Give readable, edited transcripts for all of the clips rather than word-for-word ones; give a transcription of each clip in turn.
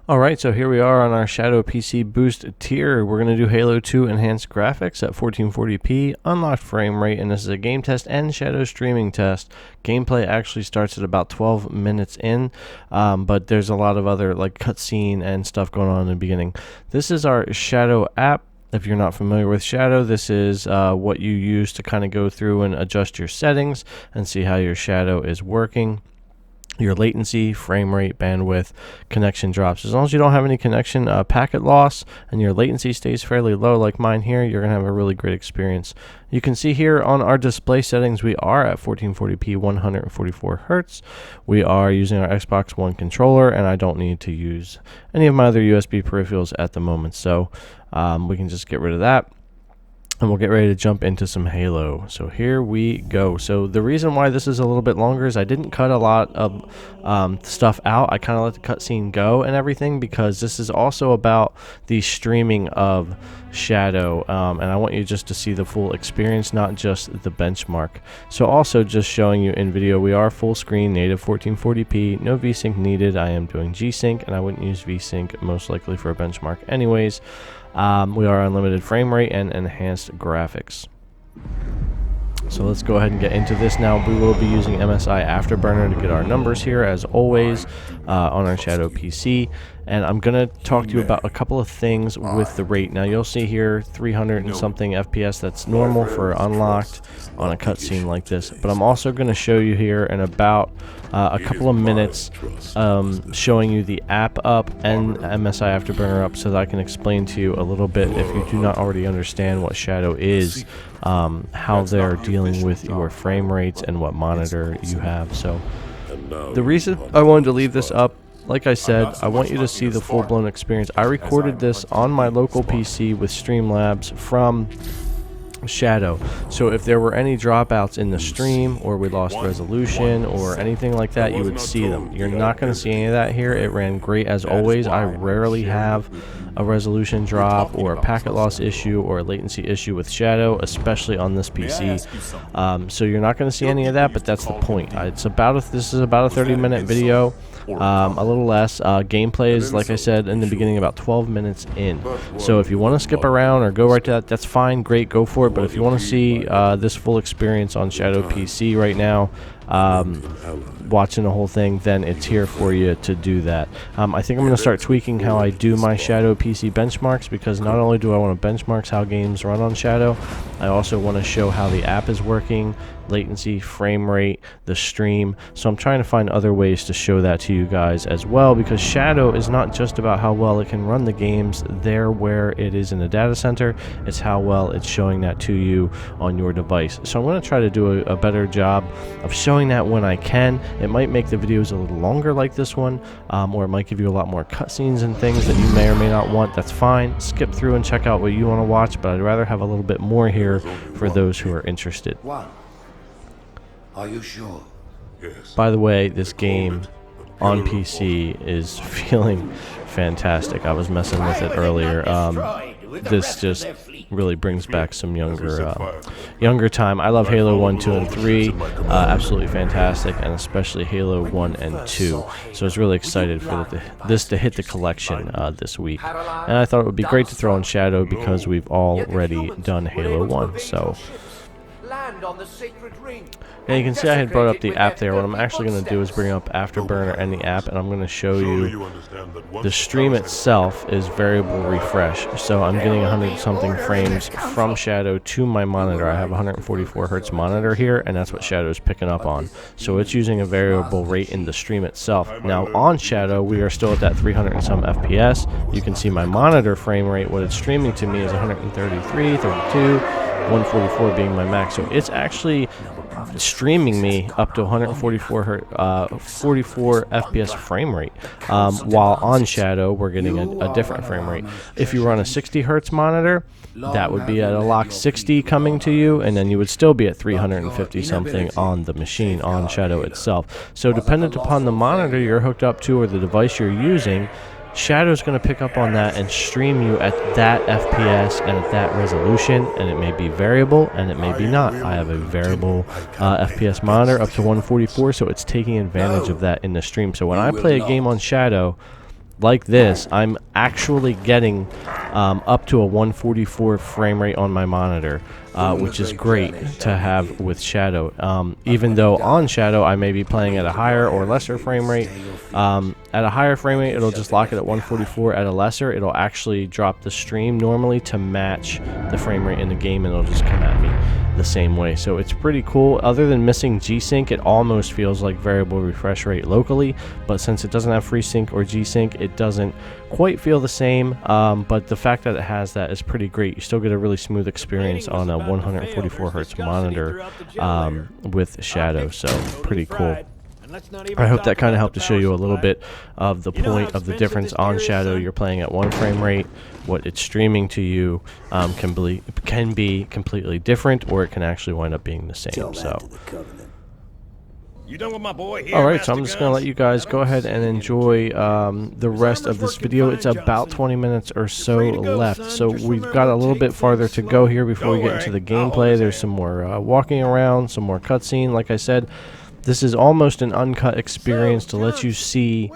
Alright, so here we are on our Shadow PC Boost tier. We're going to do Halo 2 enhanced graphics at 1440p, unlocked frame rate, and this is a game test and Shadow streaming test. Gameplay actually starts at about 12 minutes in, but there's a lot of other like cutscene and stuff going on in the beginning. This is our Shadow app. If you're not familiar with Shadow, this is what you use to kind of go through and adjust your settings and see how your Shadow is working. Your latency, frame rate, bandwidth, connection drops. As long as you don't have any connection packet loss and your latency stays fairly low like mine here, you're going to have a really great experience. You can see here on our display settings, we are at 1440p 144 Hertz. We are using our Xbox One controller, and I don't need to use any of my other USB peripherals at the moment. So we can just get rid of that. And we'll get ready to jump into some Halo. So here we go. So the reason why this is a little bit longer is I didn't cut a lot of stuff out. I kind of let the cutscene go and everything because this is also about the streaming of Shadow. And I want you just to see the full experience, not just the benchmark. So also just showing you in video, we are full screen, native 1440p, no VSync needed. I am doing G-Sync, and I wouldn't use VSync most likely for a benchmark anyways. We are unlimited frame rate and enhanced graphics. So let's go ahead and get into this now. We will be using MSI Afterburner to get our numbers here as always on our Shadow PC. And I'm going to talk to you about a couple of things with the rate. Now you'll see here 300 and something FPS. That's normal for unlocked on a cutscene like this. But I'm also going to show you here in about a couple of minutes showing you the app up and MSI Afterburner up so that I can explain to you a little bit, if you do not already understand what Shadow is, how they're dealing with your frame rates and what monitor you have. So the reason I wanted to leave this up, like I said, I want you to see the full-blown experience. I recorded this on my local PC with Streamlabs from Shadow. So if there were any dropouts in the stream, or we lost resolution or anything like that, you would see them. You're not going to see any of that here. It ran great as always. I rarely have a resolution drop or a packet loss issue or a latency issue with Shadow, especially on this PC. So you're not going to see any of that, but that's the point. This is about a 30-minute video. A little less. Gameplay is, like I said in the beginning, about 12 minutes in. So if you want to skip around or go right to that, that's fine, great, go for it. But if you want to see this full experience on Shadow PC right now, watching the whole thing, then it's here for you to do that. I think I'm going to start tweaking how I do my Shadow PC benchmarks, because not only do I want to benchmark how games run on Shadow, I also want to show how the app is working, latency, frame rate, the stream. So I'm trying to find other ways to show that to you guys as well, because Shadow is not just about how well it can run the games there where it is in the data center, it's how well it's showing that to you on your device. So I'm going to try to do a better job of showing that when I can. It might make the videos a little longer like this one, or it might give you a lot more cutscenes and things that you may or may not want. That's fine. Skip through and check out what you want to watch, but I'd rather have a little bit more here for those who are interested. Are you sure? Yes. By the way, this game on PC is feeling fantastic. I was messing with it earlier. This just really brings back some younger time. I love Halo 1, 2, and 3. Absolutely fantastic, and especially Halo 1 and 2. So I was really excited for this to hit the collection this week. And I thought it would be great to throw in Shadow because we've already done Halo 1. So and you can see I had brought up the app there. What I'm actually going to do is bring up Afterburner and the app, and I'm going to show you the stream itself is variable refresh. So I'm getting 100-something frames from Shadow to my monitor. I have a 144 Hertz monitor here, and that's what Shadow is picking up on. So it's using a variable rate in the stream itself. Now on Shadow, we are still at that 300 and some FPS. You can see my monitor frame rate. What it's streaming to me is 133, 32, 144 being my max. So it's actually streaming me up to 144 44 FPS frame rate, while on Shadow we're getting a different frame rate. If you run a 60 Hertz monitor, that would be at a lock 60 coming to you, and then you would still be at 350 something on the machine on Shadow itself. So dependent upon the monitor you're hooked up to or the device you're using, Shadow's going to pick up on that and stream you at that FPS and at that resolution, and it may be variable and it may be not. I have a variable FPS monitor up to 144, so it's taking advantage of that in the stream. So when I play a game on Shadow, like this, I'm actually getting up to a 144 frame rate on my monitor, which is great to have with Shadow. Even though on Shadow I may be playing at a higher or lesser frame rate. At a higher frame rate, it'll just lock it at 144. At a lesser, it'll actually drop the stream normally to match the frame rate in the game, and it'll just come at me the same way. So it's pretty cool. Other than missing G-Sync, it almost feels like variable refresh rate locally, but since it doesn't have FreeSync or G-Sync, it doesn't quite feel the same. But the fact that it has that is pretty great. You still get a really smooth experience on a 144 hertz monitor with Shadow, so pretty cool. I hope that kind of helped to show you a little bit of the point of the difference on Shadow. You're playing at 1 frame rate. What it's streaming to you can be completely different, or it can actually wind up being the same. So, alright, so I'm just going to let you guys go ahead and enjoy the rest of this video. It's about 20 minutes or so left, so we've got a little bit farther to go here before we get into the gameplay. There's some more walking around, some more cutscene. Like I said, this is almost an uncut experience to let you see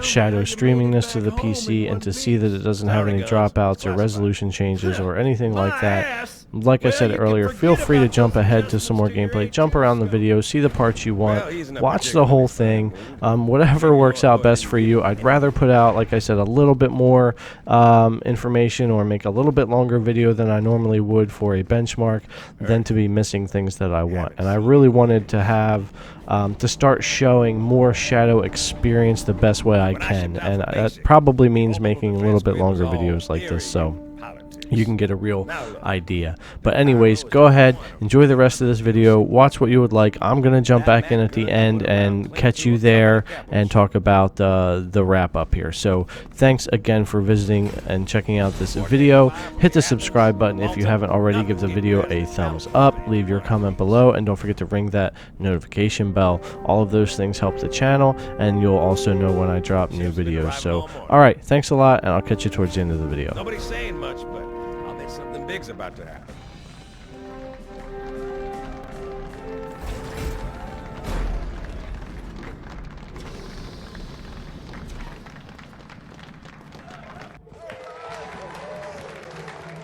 Shadow streaming this to the PC and to see that it doesn't have any dropouts or resolution changes or anything like that. Like I said earlier, feel free to jump ahead to some more gameplay, jump around the video, see the parts you want, watch the whole thing, whatever works out best for you. I'd rather put out, like I said, a little bit more information or make a little bit longer video than I normally would for a benchmark than to be missing things that I want. And I really wanted to have to start showing more Shadow experience the best way I can, and that probably means making a little bit longer videos like this, so you can get a real idea. But anyways, go ahead, enjoy the rest of this video, watch what you would like. I'm going to jump back in at the end and catch you there and talk about the wrap up here. So thanks again for visiting and checking out this video. Hit the subscribe button if you haven't already. Give the video a thumbs up, leave your comment below, and don't forget to ring that notification bell. All of those things help the channel, and you'll also know when I drop new videos. So alright, thanks a lot, and I'll catch you towards the end of the video. Nobody's saying much, but something big's about to happen.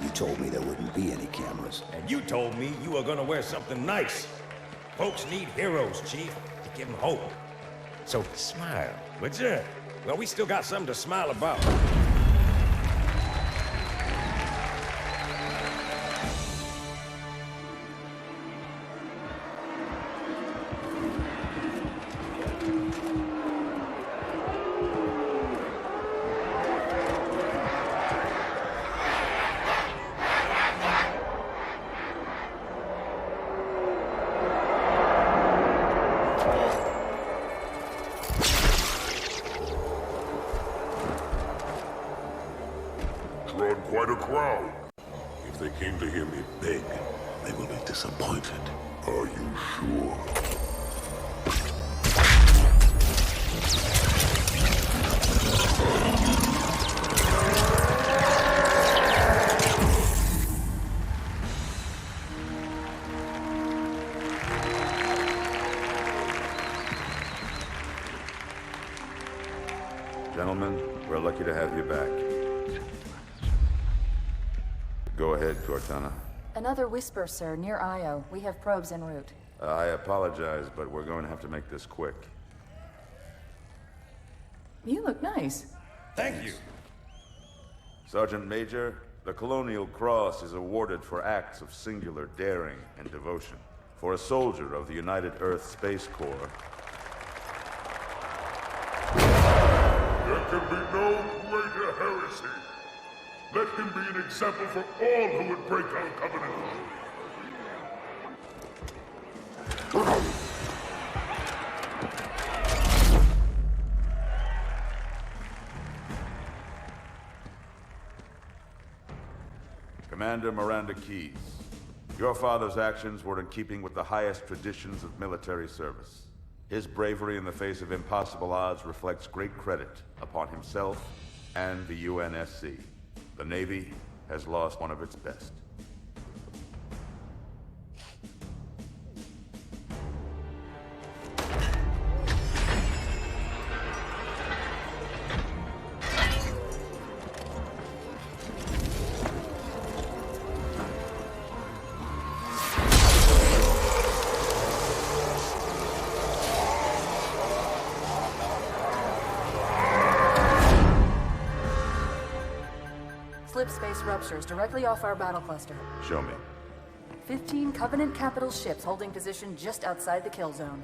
You told me there wouldn't be any cameras. And you told me you were gonna wear something nice. Folks need heroes, Chief, to give them hope. So smile, would you? Well, we still got something to smile about. Drawn quite a crowd. If they came to hear me beg, they will be disappointed. Are you sure? Gentlemen, we're lucky to have you back. Go ahead, Cortana. Another whisper, sir, near Io. We have probes en route. I apologize, but we're going to have to make this quick. You look nice. Thank you. Sergeant Major, the Colonial Cross is awarded for acts of singular daring and devotion. For a soldier of the United Earth Space Corps. There can be no greater heresy. Let him be an example for all who would break our covenant. Commander Miranda Keyes, your father's actions were in keeping with the highest traditions of military service. His bravery in the face of impossible odds reflects great credit upon himself and the UNSC. The Navy has lost one of its best. ruptures directly off our battle cluster. Show me. 15 Covenant capital ships holding position just outside the kill zone.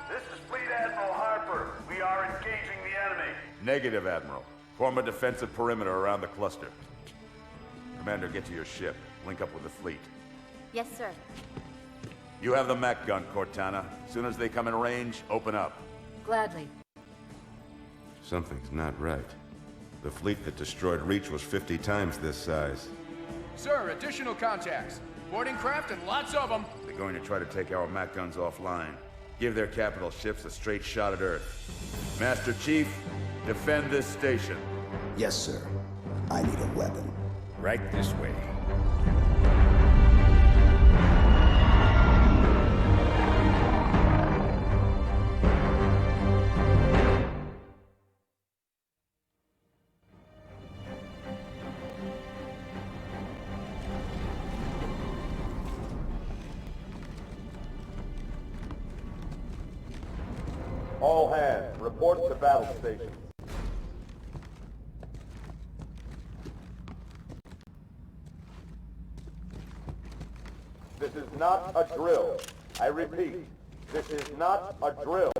This is Fleet Admiral Harper. We are engaging the enemy. Negative, Admiral. Form a defensive perimeter around the cluster. Commander, get to your ship. Link up with the fleet. Yes, sir. You have the mech gun, Cortana. As soon as they come in range, open up. Gladly. Something's not right. The fleet that destroyed Reach was 50 times this size. Sir, additional contacts. Boarding craft and lots of them. They're going to try to take our mech guns offline. Give their capital ships a straight shot at Earth. Master Chief, defend this station. Yes, sir. I need a weapon. Right this way. All hands, report to battle station. This is not a drill. I repeat, this is not a drill.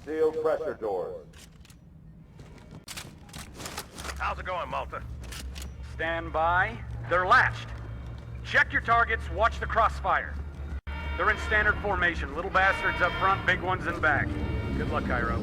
Seal pressure doors. How's it going, Malta? Stand by. They're latched. Check your targets, watch the crossfire. They're in standard formation. Little bastards up front, big ones in back. Good luck, Cairo.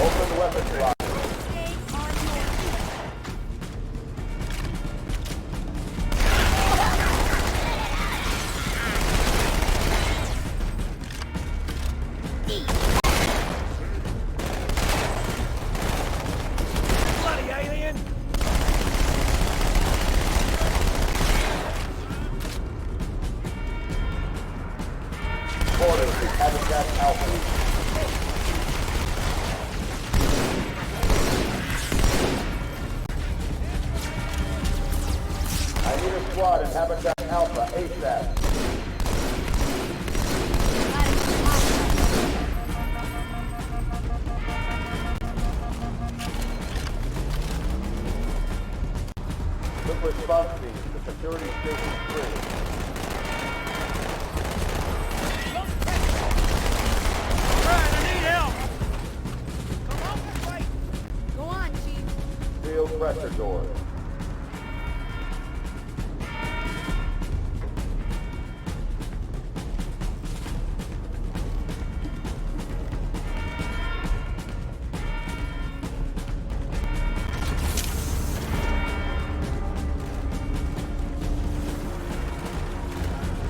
Open weapons lock. Bloody alien! Orders to Habitat Alpha. I need a squad in Habitat Alpha ASAP. Quick response team to Security Station 3. Alright, I need help! Go on, Chief. Seal pressure doors.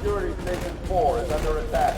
Security Station 4 is under attack.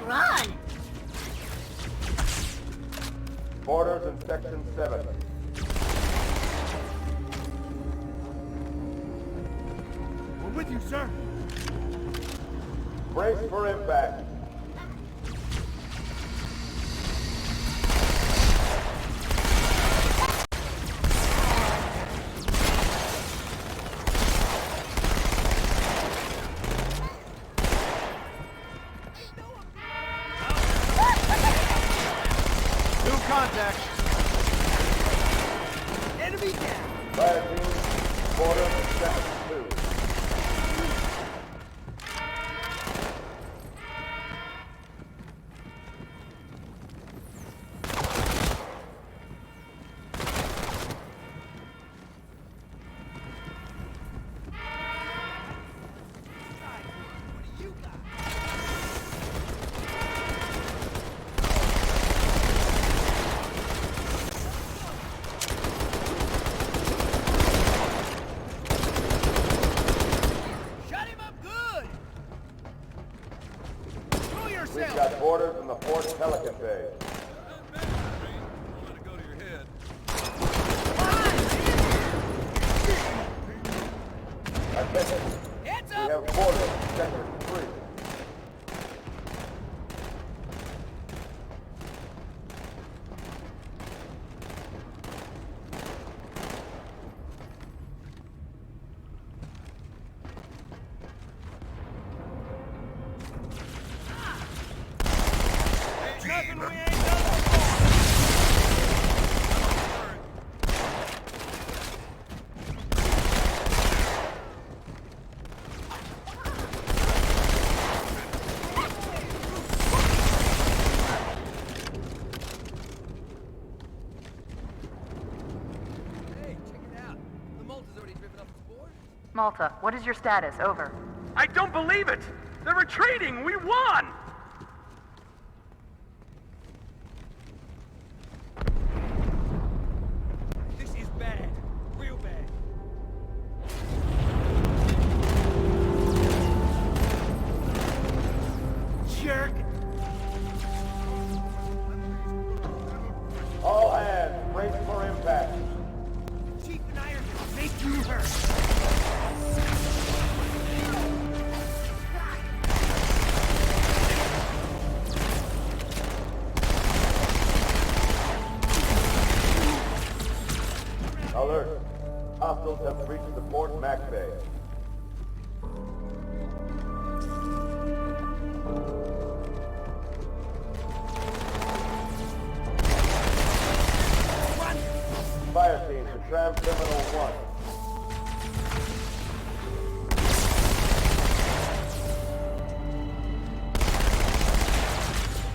Run! Orders in Section 7. We're with you, sir. Brace for impact. New contact. Enemy down. Fire team, order in Section 2. Malta, what is your status? Over. I don't believe it! They're retreating! We won! This is bad. Real bad. Jerk! All hands, brace for impact. Chief and I are gonna make you hurt. Alert. Hostiles have breached the port Mac Bay. Fire team to Tram Terminal 1.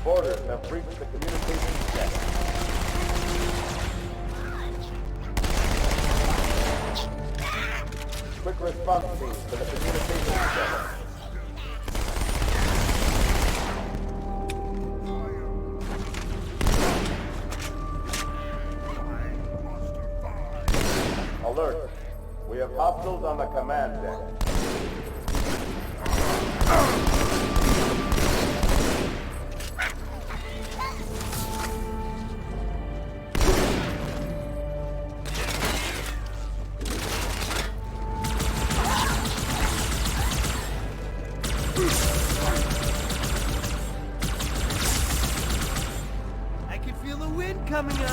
Boarders have breached the communications deck. Quick response team to the communications deck. Alert. We have hostiles on the command deck. I can feel the wind coming on.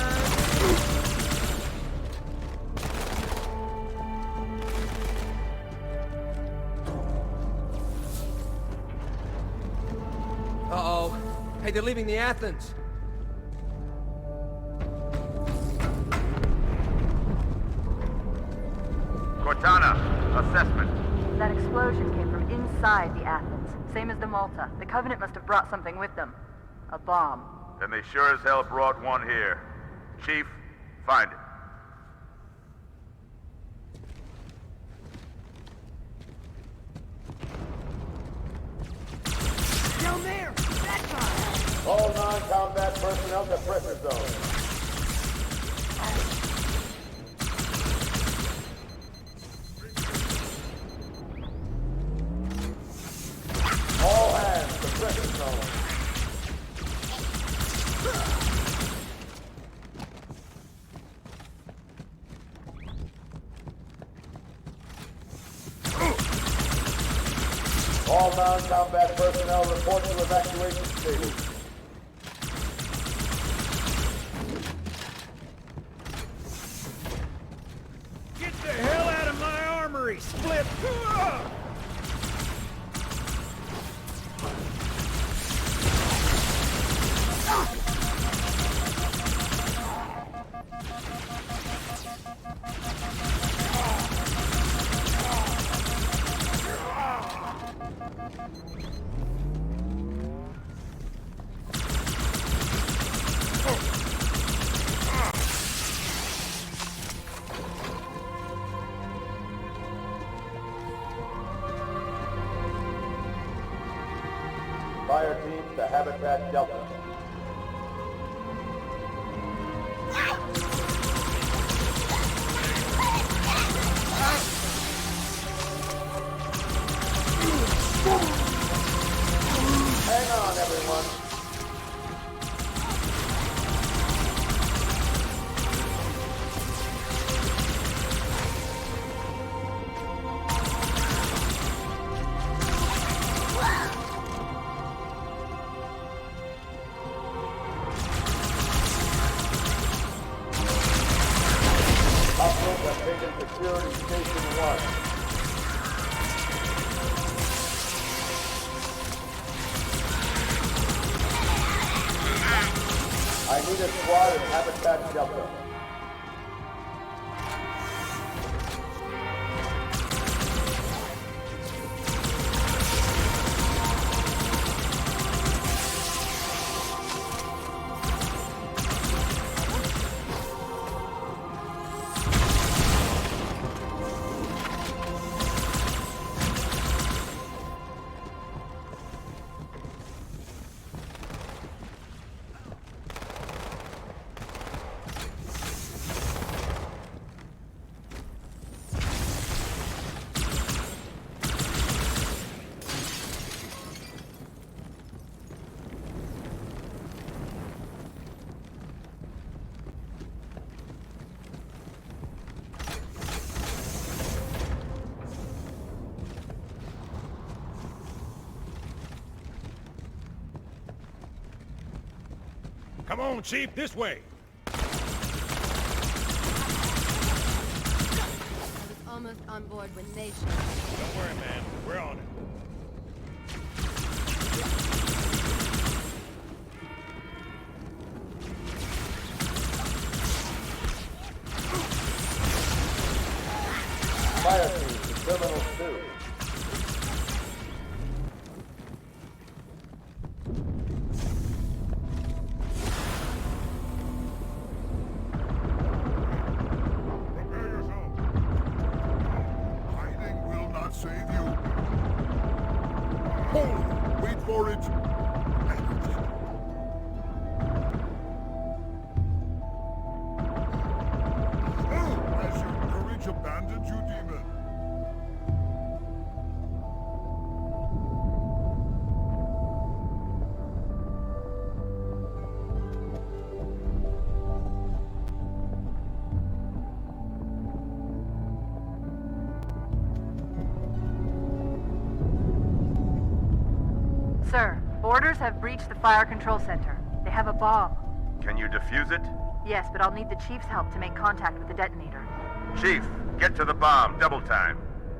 Uh-oh. Hey, they're leaving the Athens. Cortana, assessment. That explosion came from inside the Athens. Same as the Malta. The Covenant must have brought something with them. A bomb. Then they sure as hell brought one here. Chief, find it. Down there! That guy! All non-combat personnel to pressure zone. All hands to pressure zone. All non-combat personnel report to evacuation stations. Get the hell out of my armory, Split! Fire teams to Habitat Delta. Hang on, everyone. Hostiles have taken security station 1. I need a squad in Habitat Delta. Come on, Chief, this way. I was almost on board when they showed up. Don't worry, man. We're on it. Fire team to Terminal 2. Prepare yourself. Hiding will not save you. Hold! Wait for it. Has your courage abandoned you, demon? Sir, boarders have breached the fire control center. They have a bomb. Can you defuse it? Yes, but I'll need the Chief's help to make contact with the detonator. Chief, get to the bomb. Double time.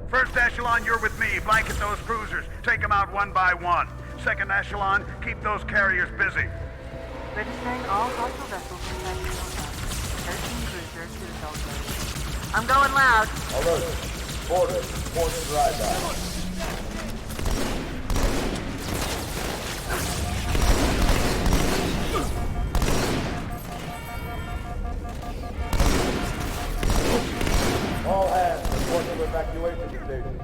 First echelon, you're with me. Blanket those cruisers. Take them out one by one. Second echelon, keep those carriers busy. Registering all hostile vessels inside the zone. 13 cruisers to the zone. I'm going loud. Alert. Boarders, port dry dock. All hands report to evacuation station.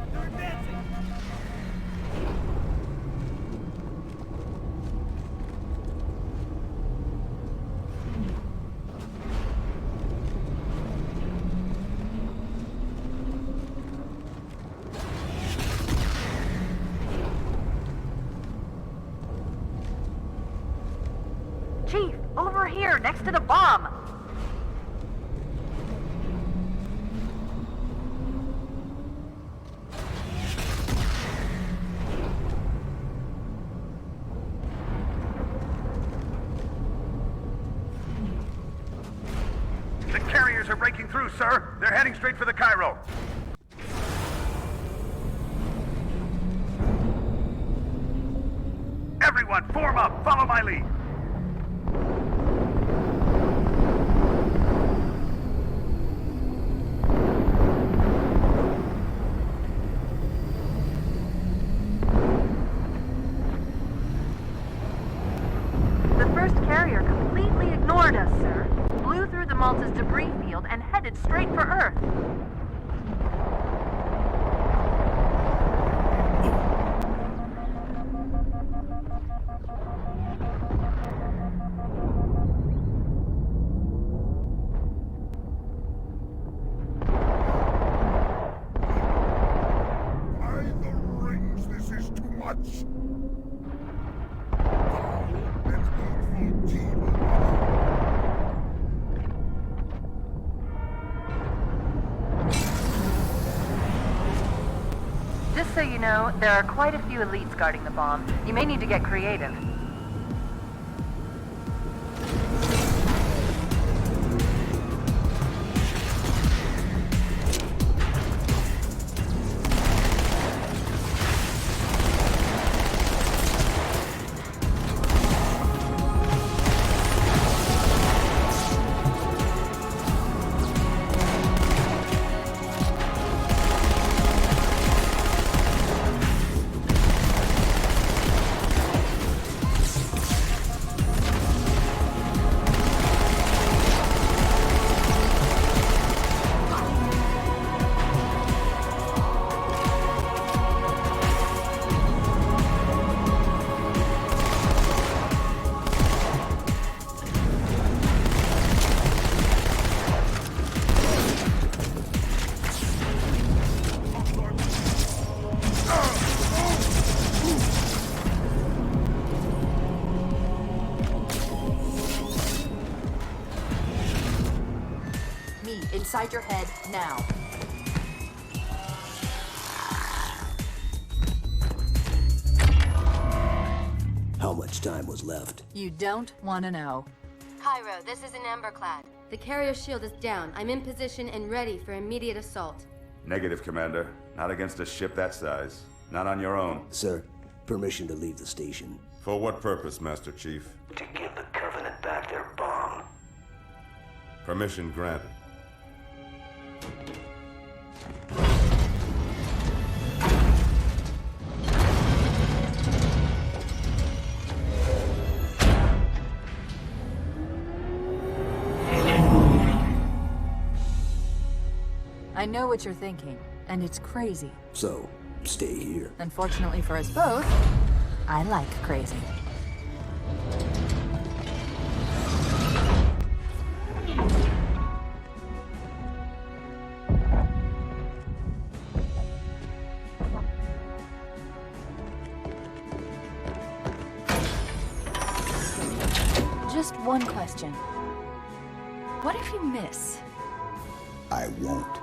Chief, over here, next to the bomb. The carriers are breaking through, sir. They're heading straight for the Cairo. Everyone, form up. Follow my lead. The first carrier completely ignored us, sir. Blew through the Malta's debris field and headed straight for Earth. By the rings, this is too much. Foul and hateful demon. Just so you know, there are quite a few elites guarding the bomb. You may need to get creative. Me inside your head now. How much time was left? You don't want to know. Cairo, this is an Emberclad. The carrier shield is down. I'm in position and ready for immediate assault. Negative, Commander. Not against a ship that size. Not on your own. Sir, permission to leave the station. For what purpose, Master Chief? To give the Covenant back their bomb. Permission granted. I know what you're thinking, and it's crazy. So, stay here. Unfortunately for us both, I like crazy. Just one question. What if you miss? I won't.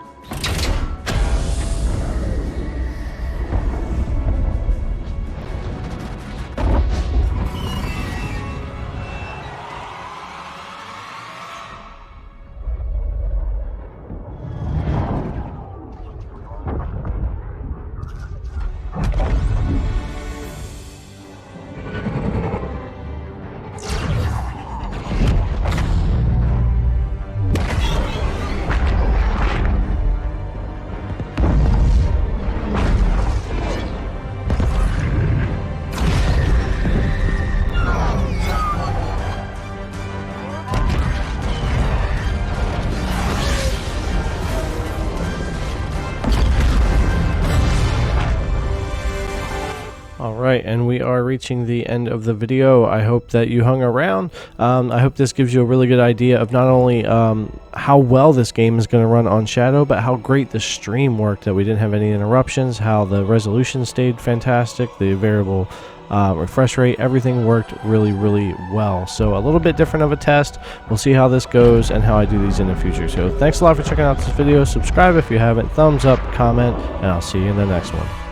Alright, and we are reaching the end of the video. I hope that you hung around. I hope this gives you a really good idea of not only how well this game is going to run on Shadow, but how great the stream worked, that we didn't have any interruptions, how the resolution stayed fantastic, the variable refresh rate, everything worked really, really well. So a little bit different of a test. We'll see how this goes and how I do these in the future. So thanks a lot for checking out this video. Subscribe if you haven't, thumbs up, comment, and I'll see you in the next one.